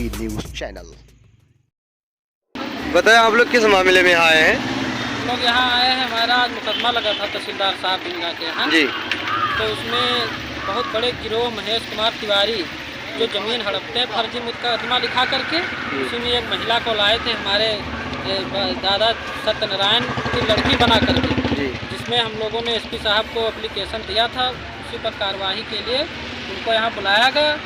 TV news channel. बताएं आप लोग किस मामले में आए हैं? हम लोग यहाँ आए हैं, हमारा आज मुकदमा लगा था तहसीलदार साहब भिंगा के यहाँ जी। तो उसमें बहुत बड़े गिरोह महेश कुमार तिवारी जो ज़मीन हड़पते हैं फर्जी मुकदमा लिखा करके, उसी में एक महिला को लाए थे हमारे दादा सत्यनारायण की लड़की बना करके, जिसमें हम लोगों ने एसपी साहब को एप्लीकेशन दिया था। उसी पर कार्रवाई के लिए उनको यहाँ बुलाया गया,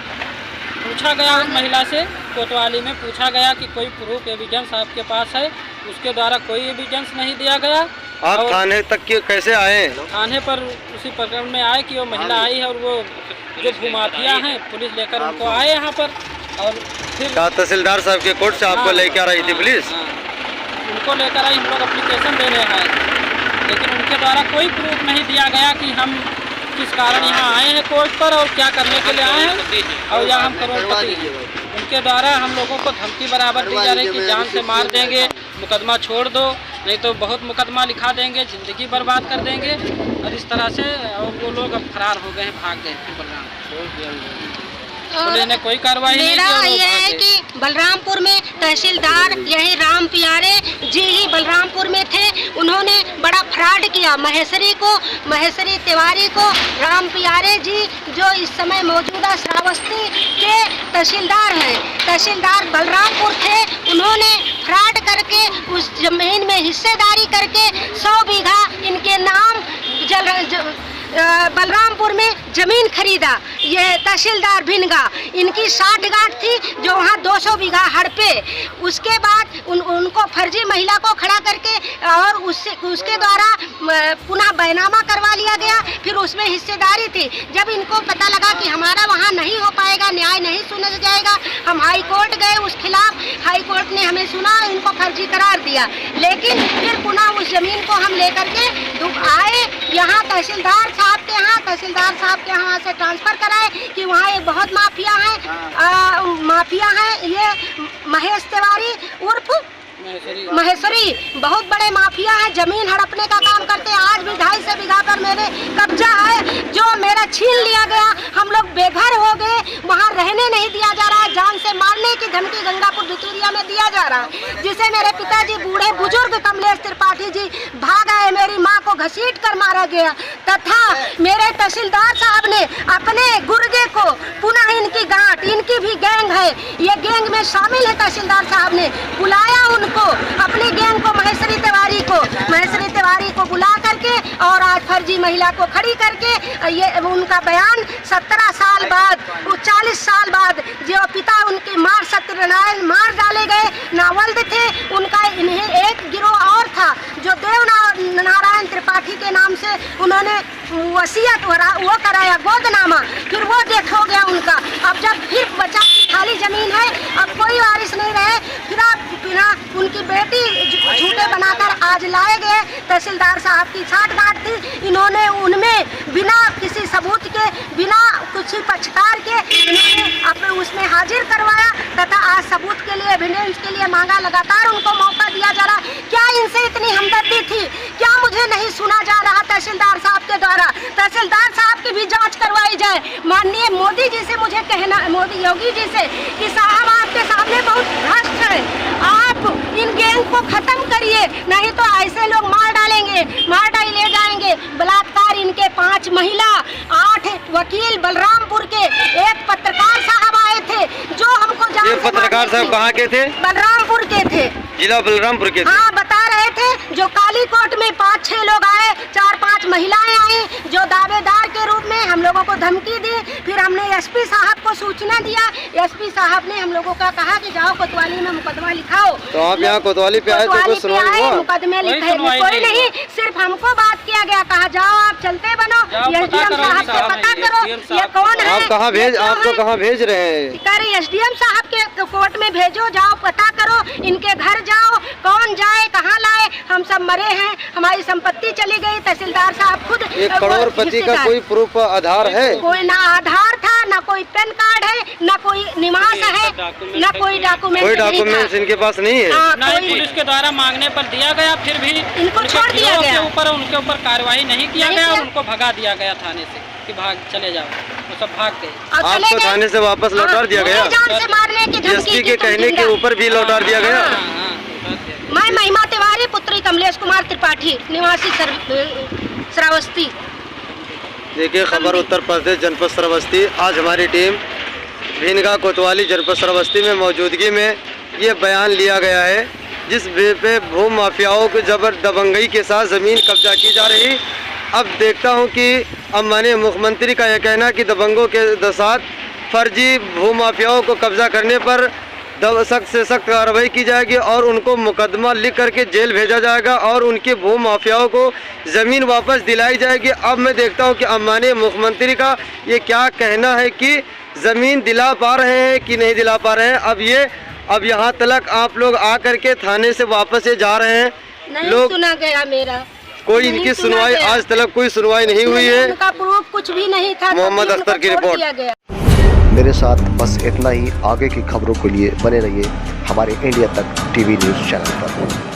पूछा गया उस महिला से, कोतवाली में पूछा गया कि कोई प्रूफ एविडेंस आपके पास है। उसके द्वारा कोई एविडेंस नहीं दिया गया। आप थाने तक के कैसे आए? थाने पर उसी प्रकरण में आए कि वो महिला आई है और वो जो भूमाफिया हैं पुलिस लेकर उनको आए यहाँ पर। और फिर तहसीलदार साहब के कोर्ट से आपको लेकर आ रही थी पुलिस? उनको लेकर आई, हम लोग एप्लीकेशन देने आए, लेकिन उनके द्वारा कोई प्रूफ नहीं दिया गया कि हम किस कारण यहाँ आए हैं कोर्ट पर और क्या करने के लिए आए हैं और या हम करोड़पति हैं। उनके द्वारा हम लोगों को धमकी बराबर दी जा रही कि जान से मार देंगे, मुकदमा छोड़ दो, नहीं तो बहुत मुकदमा लिखा देंगे, ज़िंदगी बर्बाद कर देंगे। और इस तरह से और वो लोग अब फरार हो गए हैं, भाग गए हैं बलराम। पुलिस ने कोई कार्रवाई नहीं की। मेरा ये है कि बलरामपुर में तहसीलदार यही राम प्यारे जी ही बलरामपुर में थे, उन्होंने बड़ा फ्रॉड किया। महेश्वरी तिवारी को राम प्यारे जी जो इस समय मौजूदा श्रावस्ती के तहसीलदार हैं, तहसीलदार बलरामपुर थे, उन्होंने फ्रॉड करके उस जमीन में हिस्सेदारी करके 100 बीघा इनके नाम बलरामपुर में जमीन खरीदा। ये तहसीलदार भिनगा, इनकी 60 गांठ थी जो वहाँ 200 बीघा हड़पे। उसके बाद उनको फर्जी महिला को खड़ा करके और उसके द्वारा पुनः बैनामा करवा लिया गया। फिर उसमें हिस्सेदारी थी। जब इनको पता लगा कि हमारा वहाँ नहीं हो पाएगा, न्याय नहीं सुना जाएगा, हम हाई कोर्ट गए, उस खिलाफ हाई कोर्ट ने हमें सुना, इनको फर्जी करार दिया। लेकिन फिर पुनः उस जमीन को हम लेकर के आए यहाँ तहसीलदार साहब के यहाँ से ट्रांसफर कराए कि वहाँ एक बहुत माफिया है ये महेश तिवारी उर्फ महेश्वरी, बहुत बड़े माफिया हैं, जमीन हड़पने का काम करते हैं। आज भी 250 बीघा पर मेरे कब्जा है जो मेरा छीन लिया गया। हम लोग बेघर हो गए, वहाँ रहने नहीं दिया जा रहा है, जान से मारने की धमकी गंगापुर भितूरिया में दिया जा रहा है, जिसे मेरे पिताजी बूढ़े बुजुर्ग कमलेश त्रिपाठी जी भाग आए, मेरी माँ को घसीट कर मारा गया तथा मेरे तहसीलदार साहब ने अपने गुर्गे को पुनः इनकी गांठ, इनकी भी गैंग है, ये गैंग में शामिल है, तहसीलदार साहब ने बुलाया उनको, अपनी गैंग को महेश्वरी तिवारी को बुला करके और आज फर्जी महिला को खड़ी करके ये उनका बयान 17 साल बाद 40 साल बाद जो पिता उनके सत्यनारायण मार डाले गए नावल्द थे, उनका इन्हें एक गिरोह और था जो देव नारायण त्रिपाठी के नाम से उन्होंने वसीयत वो कराया, गोदनामा, फिर वो डेथ हो गया उनका। अब जब फिर बचा खाली जमीन है, अब कोई वारिस नहीं रहे, फिर उनकी बेटी झूठे बनाकर आज लाए गए। तहसीलदार साहब की 60 गांठ थी, इन्होंने उनमें बिना किसी सबूत के, बिना किसी पक्षकार के इन्होंने अपने उसमें हाजिर करवाया तथा आज सबूत के लिए, एविडेंस के लिए मांगा। लगातार उनको मौका दिया जा रहा। क्या इनसे इतनी हमदर्दी थी? क्या मुझे नहीं सुना जा रहा तहसीलदार साहब के द्वारा? तहसीलदार साहब की भी जांच करवाई जाए। माननीय मोदी जी से मुझे कहना, मोदी योगी जी से, कि साहब आपके सामने बहुत भ्रष्ट है, आप इन गैंग को खत्म करिए, नहीं तो ऐसे लोग मार डालेंगे, मार डाल ले जाएंगे। बलात्कार इनके 5 महिला, 8 वकील बलरामपुर के, एक पत्रकार साहब आए थे जो हमको जान। ये पत्रकार साहब कहाँ के थे? बलरामपुर के थे, जिला बलरामपुर के थे। हाँ, बता रहे थे जो कालीकोट में 5-6 लोग आए, 4-5 महिलाएं आई जो दावेदार के रूप में हम लोगों को धमकी दी। फिर हमने एसपी साहब को सूचना दिया, एसपी साहब ने हम लोगों का कहा कि जाओ कोतवाली में मुकदमा लिखाओ। तो आप यहाँ कोतवाली पे आए तो कुछ सुनवाई हुआ? मुकदमे लिखे कोई नहीं, सिर्फ हमको बात किया गया, कहा जाओ आप चलते बनो, एसडीएम साहब से पता करो ये कौन है। आपको कहाँ भेज रहे हैं? कह रही एसडीएम साहब के कोर्ट में भेजो, जाओ पता करो, इनके घर जाओ, कौन जाए, कहाँ लाए, हम सब मरे हैं, हमारी संपत्ति चली गई। तहसीलदार साहब खुद एक करोड़पति का कोई प्रूफ आधार है? कोई ना आधार था, ना कोई कोई पैन कार्ड है, न कोई निवास है, न कोई डॉक्यूमेंट। कोई डॉक्यूमेंट्स इनके पास नहीं है। नहीं, पुलिस के द्वारा मांगने पर दिया गया, फिर भी इनको छोड़ दिया गया। उनके ऊपर कार्रवाई नहीं किया गया और उनको भगा दिया गया थाने से कि भाग चले जाओ। वो सब भाग गए। आपको थाने से वापस लौटा दिया गया। जान से मारने की धमकी एसपी के कहने के ऊपर भी लौटा दिया गया। मैं महिमा तिवारी, पुत्री कमलेश कुमार त्रिपाठी, निवासी श्रावस्ती। देखिए खबर उत्तर प्रदेश जनपद श्रावस्ती। आज हमारी टीम भिनगा कोतवाली जनपद श्रावस्ती में मौजूदगी में ये बयान लिया गया है, जिस पे भू माफियाओं को जबर दबंगई के साथ ज़मीन कब्जा की जा रही। अब देखता हूं कि अब माननीय मुख्यमंत्री का यह कहना कि दबंगों के साथ फर्जी भू माफियाओं को कब्जा करने पर सख्त से सख्त कार्रवाई की जाएगी और उनको मुकदमा लिख करके जेल भेजा जाएगा और उनके भू माफियाओं को ज़मीन वापस दिलाई जाएगी। अब मैं देखता हूं कि अब माननीय मुख्यमंत्री का ये क्या कहना है कि ज़मीन दिला पा रहे हैं कि नहीं दिला पा रहे हैं। अब यहाँ तक आप लोग आकर के थाने से वापस ये जा रहे हैं। नहीं लोग सुना गया मेरा, कोई इनकी सुनवाई आज तक कोई सुनवाई नहीं हुई है। उनका प्रूफ कुछ भी नहीं था। मोहम्मद अख्तर की रिपोर्ट। मेरे साथ बस इतना ही। आगे की खबरों के लिए बने रहिए हमारे इंडिया तक टीवी न्यूज़ चैनल पर।